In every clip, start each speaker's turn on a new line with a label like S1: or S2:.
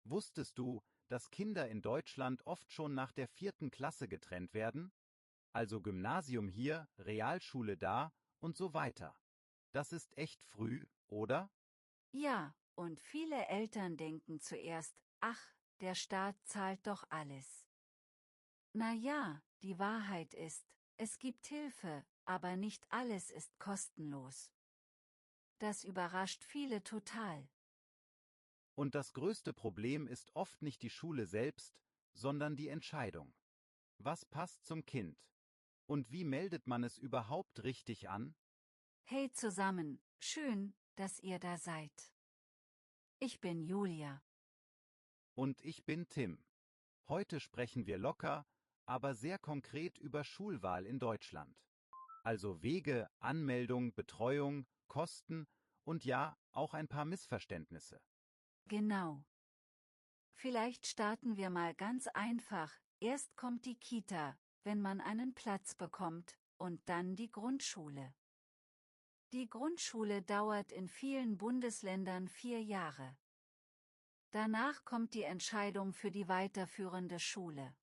S1: Wusstest du, dass Kinder in Deutschland oft schon nach der 4. Klasse getrennt werden? Also Gymnasium hier, Realschule da und so weiter. Das ist echt früh, oder?
S2: Ja, und viele Eltern denken zuerst, ach, der Staat zahlt doch alles. Na ja, die Wahrheit ist, es gibt Hilfe, aber nicht alles ist kostenlos. Das überrascht viele total.
S1: Und das größte Problem ist oft nicht die Schule selbst, sondern die Entscheidung. Was passt zum Kind? Und wie meldet man es überhaupt richtig an?
S2: Hey zusammen, schön, dass ihr da seid. Ich bin Julia.
S1: Und ich bin Tim. Heute sprechen wir locker, aber sehr konkret über Schulwahl in Deutschland. Also Wege, Anmeldung, Betreuung, Kosten und ja, auch ein paar Missverständnisse.
S2: Genau. Vielleicht starten wir mal ganz einfach. Erst kommt die Kita, wenn man einen Platz bekommt, und dann die Grundschule. Die Grundschule dauert in vielen Bundesländern 4 Jahre. Danach kommt die Entscheidung für die weiterführende Schule.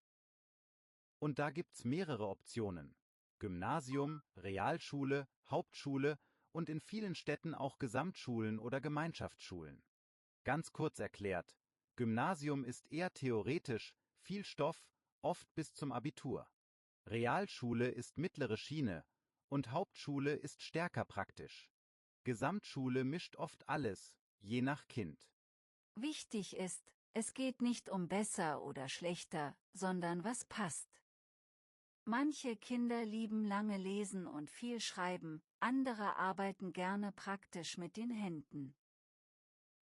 S1: Und da gibt's mehrere Optionen. Gymnasium, Realschule, Hauptschule und in vielen Städten auch Gesamtschulen oder Gemeinschaftsschulen. Ganz kurz erklärt, Gymnasium ist eher theoretisch, viel Stoff, oft bis zum Abitur. Realschule ist mittlere Schiene und Hauptschule ist stärker praktisch. Gesamtschule mischt oft alles, je nach Kind.
S2: Wichtig ist, es geht nicht um besser oder schlechter, sondern was passt. Manche Kinder lieben lange lesen und viel schreiben, andere arbeiten gerne praktisch mit den Händen.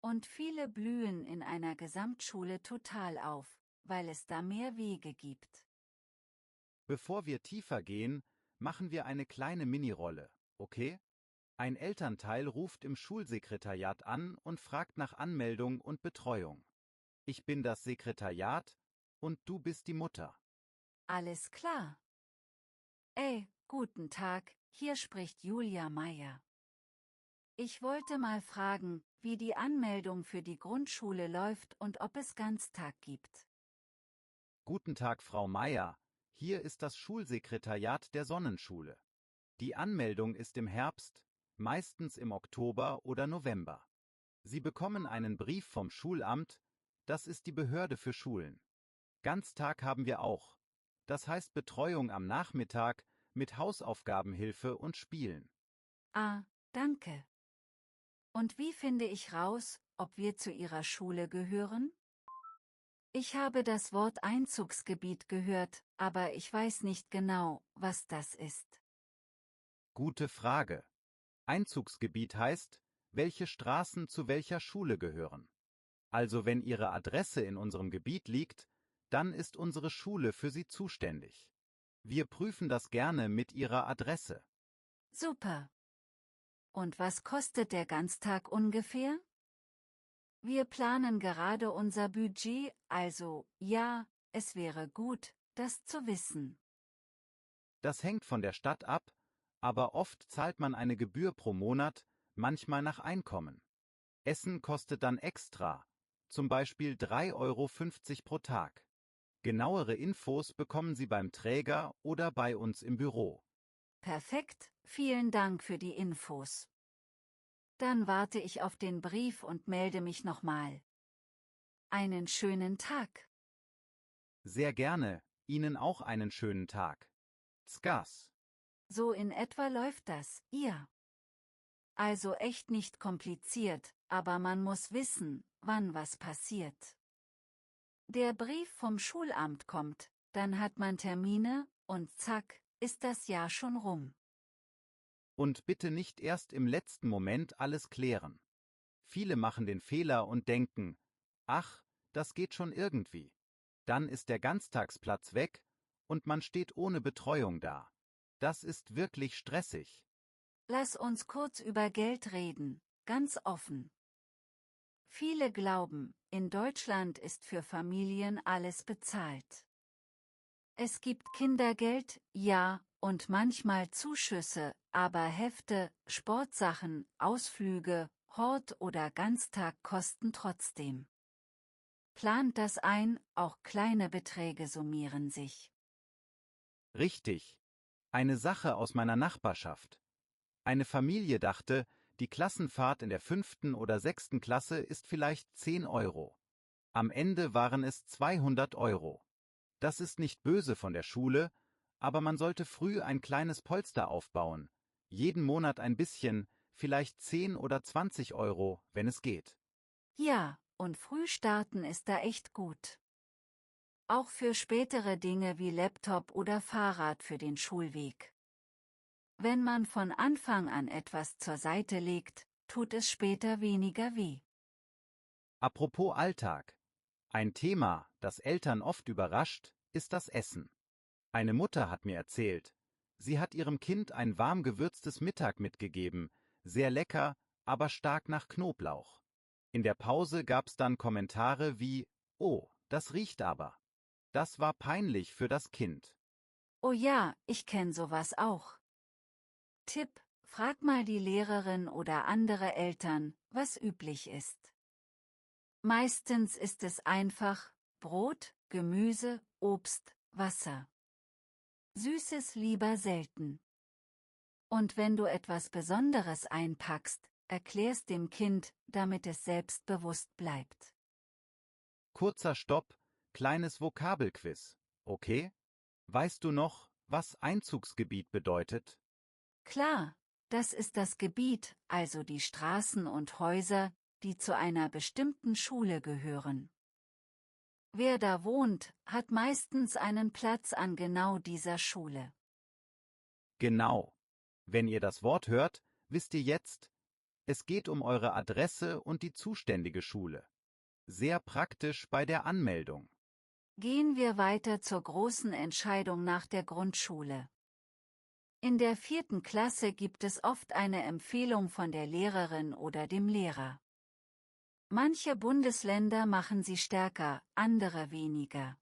S2: Und viele blühen in einer Gesamtschule total auf, weil es da mehr Wege gibt.
S1: Bevor wir tiefer gehen, machen wir eine kleine Minirolle, okay? Ein Elternteil ruft im Schulsekretariat an und fragt nach Anmeldung und Betreuung. Ich bin das Sekretariat und du bist die Mutter.
S2: Alles klar. Ey, guten Tag, hier spricht Julia Meier. Ich wollte mal fragen, wie die Anmeldung für die Grundschule läuft und ob es Ganztag gibt.
S1: Guten Tag, Frau Meier. Hier ist das Schulsekretariat der Sonnenschule. Die Anmeldung ist im Herbst, meistens im Oktober oder November. Sie bekommen einen Brief vom Schulamt, das ist die Behörde für Schulen. Ganztag haben wir auch. Das heißt Betreuung am Nachmittag mit Hausaufgabenhilfe und Spielen.
S2: Ah, danke. Und wie finde ich raus, ob wir zu Ihrer Schule gehören? Ich habe das Wort Einzugsgebiet gehört, aber ich weiß nicht genau, was das ist.
S1: Gute Frage. Einzugsgebiet heißt, welche Straßen zu welcher Schule gehören. Also wenn Ihre Adresse in unserem Gebiet liegt, dann ist unsere Schule für Sie zuständig. Wir prüfen das gerne mit Ihrer Adresse.
S2: Super. Und was kostet der Ganztag ungefähr? Wir planen gerade unser Budget, also, ja, es wäre gut, das zu wissen.
S1: Das hängt von der Stadt ab, aber oft zahlt man eine Gebühr pro Monat, manchmal nach Einkommen. Essen kostet dann extra, zum Beispiel 3,50 € pro Tag. Genauere Infos bekommen Sie beim Träger oder bei uns im Büro.
S2: Perfekt, vielen Dank für die Infos. Dann warte ich auf den Brief und melde mich nochmal. Einen schönen Tag.
S1: Sehr gerne, Ihnen auch einen schönen Tag. Skas.
S2: So in etwa läuft das, ihr. Also echt nicht kompliziert, aber man muss wissen, wann was passiert. Der Brief vom Schulamt kommt, dann hat man Termine, und zack, ist das Jahr schon rum.
S1: Und bitte nicht erst im letzten Moment alles klären. Viele machen den Fehler und denken, ach, das geht schon irgendwie. Dann ist der Ganztagsplatz weg und man steht ohne Betreuung da. Das ist wirklich stressig.
S2: Lass uns kurz über Geld reden, ganz offen. Viele glauben, in Deutschland ist für Familien alles bezahlt. Es gibt Kindergeld, ja, und manchmal Zuschüsse, aber Hefte, Sportsachen, Ausflüge, Hort oder Ganztag kosten trotzdem. plant das ein, auch kleine Beträge summieren sich.
S1: Richtig. Eine Sache aus meiner Nachbarschaft. Eine Familie dachte, die Klassenfahrt in der 5. oder 6. Klasse ist vielleicht 10 Euro. Am Ende waren es 200 Euro. Das ist nicht böse von der Schule, aber man sollte früh ein kleines Polster aufbauen. Jeden Monat ein bisschen, vielleicht 10 oder 20 Euro, wenn es geht.
S2: Ja, und früh starten ist da echt gut. Auch für spätere Dinge wie Laptop oder Fahrrad für den Schulweg. Wenn man von Anfang an etwas zur Seite legt, tut es später weniger weh.
S1: Apropos Alltag. Ein Thema, das Eltern oft überrascht, ist das Essen. Eine Mutter hat mir erzählt, sie hat ihrem Kind ein warm gewürztes Mittag mitgegeben, sehr lecker, aber stark nach Knoblauch. In der Pause gab's dann Kommentare wie, oh, das riecht aber. Das war peinlich für das Kind.
S2: Oh ja, ich kenn sowas auch. Tipp: Frag mal die Lehrerin oder andere Eltern, was üblich ist. Meistens ist es einfach Brot, Gemüse, Obst, Wasser. Süßes lieber selten. Und wenn du etwas Besonderes einpackst, erklärst dem Kind, damit es selbstbewusst bleibt.
S1: Kurzer Stopp, kleines Vokabelquiz, okay? Weißt du noch, was Einzugsgebiet bedeutet?
S2: Klar, das ist das Gebiet, also die Straßen und Häuser, die zu einer bestimmten Schule gehören. Wer da wohnt, hat meistens einen Platz an genau dieser Schule.
S1: Genau. Wenn ihr das Wort hört, wisst ihr jetzt, es geht um eure Adresse und die zuständige Schule. Sehr praktisch bei der Anmeldung.
S2: Gehen wir weiter zur großen Entscheidung nach der Grundschule. In der 4. Klasse gibt es oft eine Empfehlung von der Lehrerin oder dem Lehrer. Manche Bundesländer machen sie stärker, andere weniger.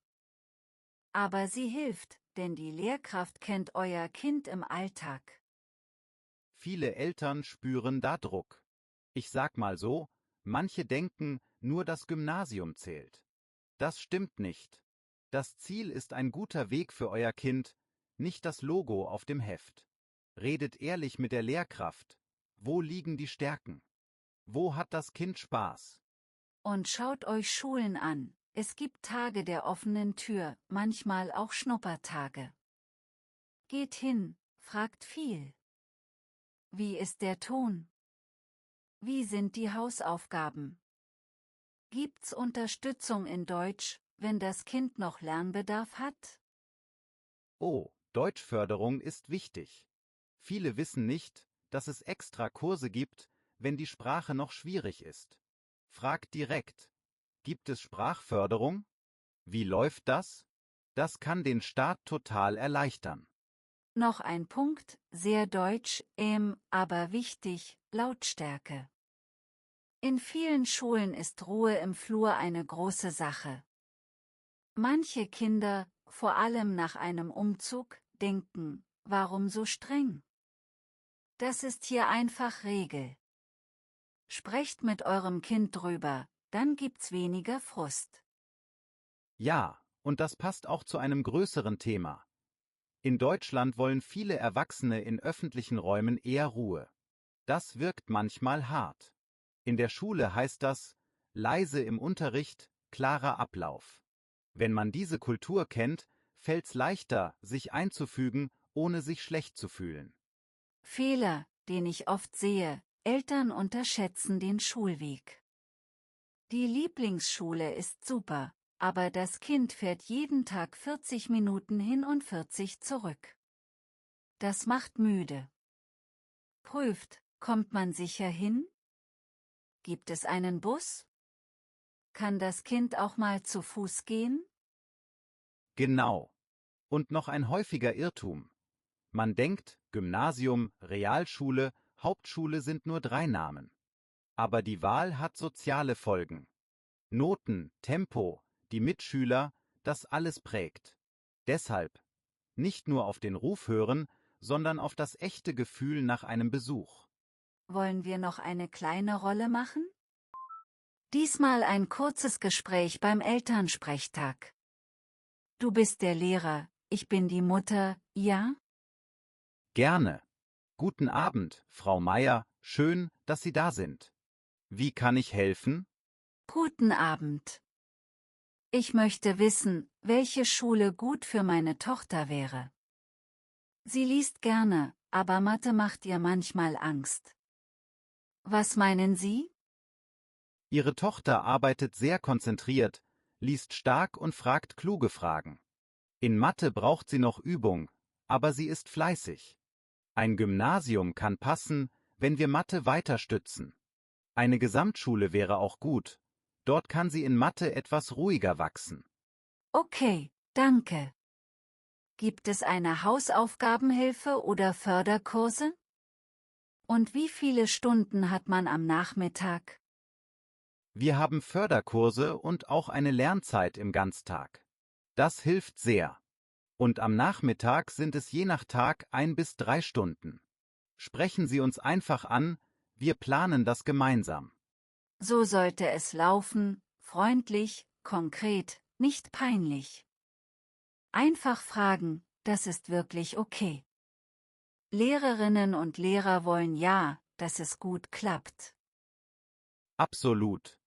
S2: Aber sie hilft, denn die Lehrkraft kennt euer Kind im Alltag.
S1: Viele Eltern spüren da Druck. Ich sag mal so, manche denken, nur das Gymnasium zählt. Das stimmt nicht. Das Ziel ist ein guter Weg für euer Kind, nicht das Logo auf dem Heft. Redet ehrlich mit der Lehrkraft. Wo liegen die Stärken? Wo hat das Kind Spaß?
S2: Und schaut euch Schulen an, es gibt Tage der offenen Tür, manchmal auch Schnuppertage. Geht hin, fragt viel. Wie ist der Ton? Wie sind die Hausaufgaben? Gibt's Unterstützung in Deutsch, wenn das Kind noch Lernbedarf hat?
S1: Oh, Deutschförderung ist wichtig. Viele wissen nicht, dass es extra Kurse gibt, wenn die Sprache noch schwierig ist. Fragt direkt. Gibt es Sprachförderung? Wie läuft das? Das kann den Start total erleichtern.
S2: Noch ein Punkt, sehr deutsch, aber wichtig, Lautstärke. In vielen Schulen ist Ruhe im Flur eine große Sache. Manche Kinder, vor allem nach einem Umzug, denken, warum so streng? Das ist hier einfach Regel. Sprecht mit eurem Kind drüber, dann gibt's weniger Frust.
S1: Ja, und das passt auch zu einem größeren Thema. In Deutschland wollen viele Erwachsene in öffentlichen Räumen eher Ruhe. Das wirkt manchmal hart. In der Schule heißt das, leise im Unterricht, klarer Ablauf. Wenn man diese Kultur kennt, fällt's leichter, sich einzufügen, ohne sich schlecht zu fühlen.
S2: Fehler, den ich oft sehe: Eltern unterschätzen den Schulweg. Die Lieblingsschule ist super, aber das Kind fährt jeden Tag 40 Minuten hin und 40 zurück. Das macht müde. Prüft, kommt man sicher hin? Gibt es einen Bus? Kann das Kind auch mal zu Fuß gehen?
S1: Genau. Und noch ein häufiger Irrtum. Man denkt, Gymnasium, Realschule, Hauptschule sind nur 3 Namen. Aber die Wahl hat soziale Folgen. Noten, Tempo, die Mitschüler, das alles prägt. Deshalb nicht nur auf den Ruf hören, sondern auf das echte Gefühl nach einem Besuch.
S2: Wollen wir noch eine kleine Rolle machen? Diesmal ein kurzes Gespräch beim Elternsprechtag. Du bist der Lehrer, ich bin die Mutter, ja?
S1: Gerne. Guten Abend, Frau Meier, schön, dass Sie da sind. Wie kann ich helfen?
S2: Guten Abend. Ich möchte wissen, welche Schule gut für meine Tochter wäre. Sie liest gerne, aber Mathe macht ihr manchmal Angst. Was meinen Sie?
S1: Ihre Tochter arbeitet sehr konzentriert, liest stark und fragt kluge Fragen. In Mathe braucht sie noch Übung, aber sie ist fleißig. Ein Gymnasium kann passen, wenn wir Mathe weiter stützen. Eine Gesamtschule wäre auch gut. Dort kann sie in Mathe etwas ruhiger wachsen.
S2: Okay, danke. Gibt es eine Hausaufgabenhilfe oder Förderkurse? Und wie viele Stunden hat man am Nachmittag?
S1: Wir haben Förderkurse und auch eine Lernzeit im Ganztag. Das hilft sehr. Und am Nachmittag sind es je nach Tag 1 bis 3 Stunden. Sprechen Sie uns einfach an, wir planen das gemeinsam.
S2: So sollte es laufen, freundlich, konkret, nicht peinlich. Einfach fragen, das ist wirklich okay. Lehrerinnen und Lehrer wollen ja, dass es gut klappt.
S1: Absolut.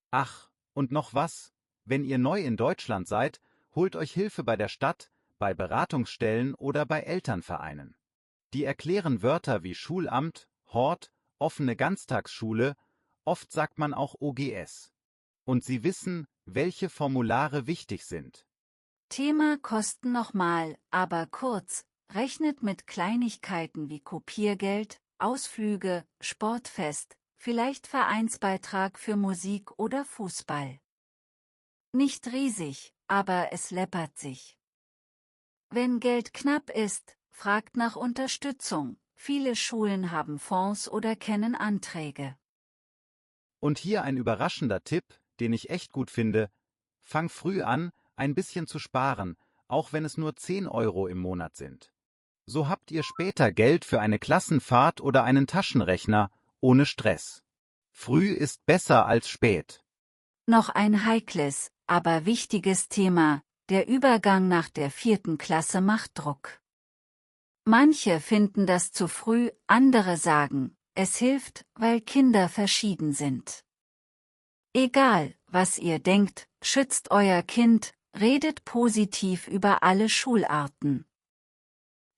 S1: Ach, und noch was, wenn ihr neu in Deutschland seid, holt euch Hilfe bei der Stadt, bei Beratungsstellen oder bei Elternvereinen. Die erklären Wörter wie Schulamt, Hort, offene Ganztagsschule, oft sagt man auch OGS. Und sie wissen, welche Formulare wichtig sind.
S2: Thema Kosten nochmal, aber kurz, rechnet mit Kleinigkeiten wie Kopiergeld, Ausflüge, Sportfest, vielleicht Vereinsbeitrag für Musik oder Fußball. Nicht riesig, aber es läppert sich. Wenn Geld knapp ist, fragt nach Unterstützung. Viele Schulen haben Fonds oder kennen Anträge.
S1: Und hier ein überraschender Tipp, den ich echt gut finde: Fang früh an, ein bisschen zu sparen, auch wenn es nur 10 Euro im Monat sind. So habt ihr später Geld für eine Klassenfahrt oder einen Taschenrechner, ohne Stress. Früh ist besser als spät.
S2: Noch ein heikles, aber wichtiges Thema: Der Übergang nach der 4. Klasse macht Druck. Manche finden das zu früh, andere sagen, es hilft, weil Kinder verschieden sind. Egal, was ihr denkt, schützt euer Kind, redet positiv über alle Schularten.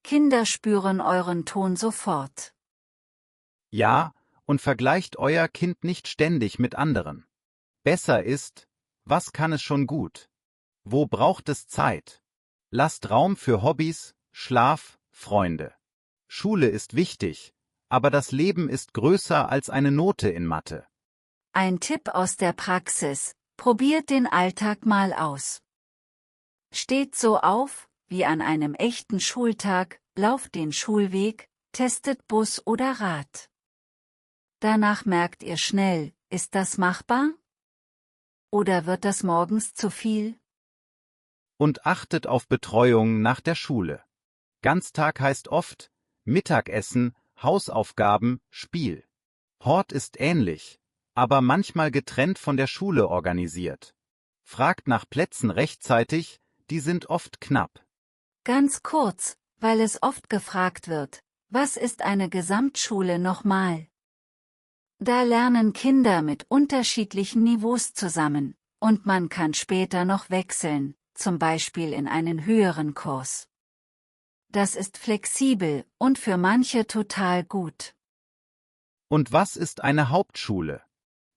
S2: Kinder spüren euren Ton sofort.
S1: Ja, und vergleicht euer Kind nicht ständig mit anderen. Besser ist, was kann es schon gut? Wo braucht es Zeit? Lasst Raum für Hobbys, Schlaf, Freunde. Schule ist wichtig, aber das Leben ist größer als eine Note in Mathe.
S2: Ein Tipp aus der Praxis: Probiert den Alltag mal aus. Steht so auf, wie an einem echten Schultag, lauft den Schulweg, testet Bus oder Rad. Danach merkt ihr schnell, ist das machbar? Oder wird das morgens zu viel?
S1: Und achtet auf Betreuung nach der Schule. Ganztag heißt oft Mittagessen, Hausaufgaben, Spiel. Hort ist ähnlich, aber manchmal getrennt von der Schule organisiert. Fragt nach Plätzen rechtzeitig, die sind oft knapp.
S2: Ganz kurz, weil es oft gefragt wird, was ist eine Gesamtschule nochmal? Da lernen Kinder mit unterschiedlichen Niveaus zusammen, und man kann später noch wechseln, zum Beispiel in einen höheren Kurs. Das ist flexibel und für manche total gut.
S1: Und was ist eine Hauptschule?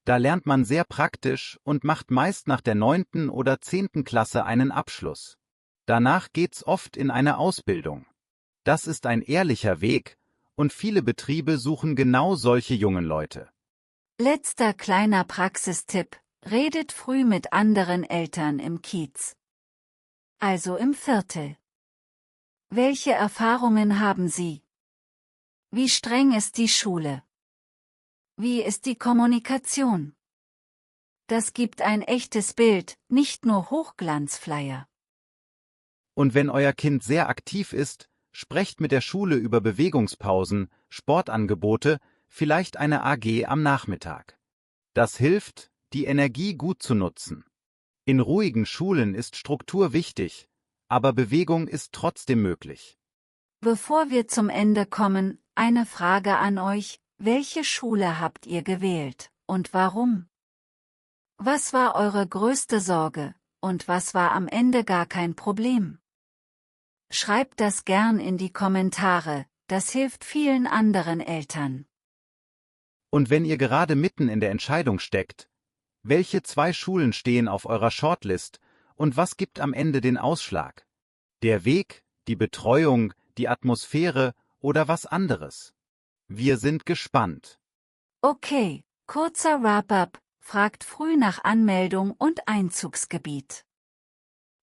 S1: Da lernt man sehr praktisch und macht meist nach der 9. oder 10. Klasse einen Abschluss. Danach geht's oft in eine Ausbildung. Das ist ein ehrlicher Weg, und viele Betriebe suchen genau solche jungen Leute.
S2: Letzter kleiner Praxistipp: Redet früh mit anderen Eltern im Kiez. Also im Viertel. Welche Erfahrungen haben Sie? Wie streng ist die Schule? Wie ist die Kommunikation? Das gibt ein echtes Bild, nicht nur Hochglanzflyer.
S1: Und wenn euer Kind sehr aktiv ist, sprecht mit der Schule über Bewegungspausen, Sportangebote, vielleicht eine AG am Nachmittag. Das hilft, die Energie gut zu nutzen. In ruhigen Schulen ist Struktur wichtig, aber Bewegung ist trotzdem möglich.
S2: Bevor wir zum Ende kommen, eine Frage an euch: Welche Schule habt ihr gewählt und warum? Was war eure größte Sorge und was war am Ende gar kein Problem? Schreibt das gern in die Kommentare, das hilft vielen anderen Eltern.
S1: Und wenn ihr gerade mitten in der Entscheidung steckt, welche 2 Schulen stehen auf eurer Shortlist und was gibt am Ende den Ausschlag? Der Weg, die Betreuung, die Atmosphäre oder was anderes? Wir sind gespannt.
S2: Okay, kurzer Wrap-up: Fragt früh nach Anmeldung und Einzugsgebiet.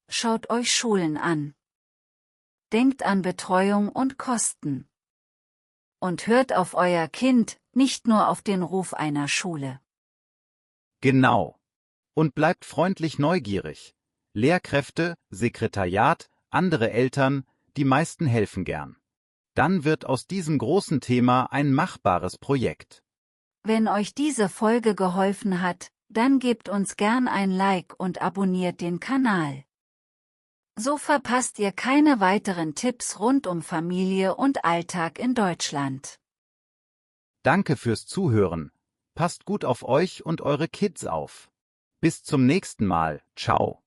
S2: Schaut euch Schulen an. Denkt an Betreuung und Kosten. Und hört auf euer Kind, nicht nur auf den Ruf einer Schule.
S1: Genau. Und bleibt freundlich neugierig. Lehrkräfte, Sekretariat, andere Eltern, die meisten helfen gern. Dann wird aus diesem großen Thema ein machbares Projekt.
S2: Wenn euch diese Folge geholfen hat, dann gebt uns gern ein Like und abonniert den Kanal. So verpasst ihr keine weiteren Tipps rund um Familie und Alltag in Deutschland.
S1: Danke fürs Zuhören. Passt gut auf euch und eure Kids auf. Bis zum nächsten Mal. Ciao.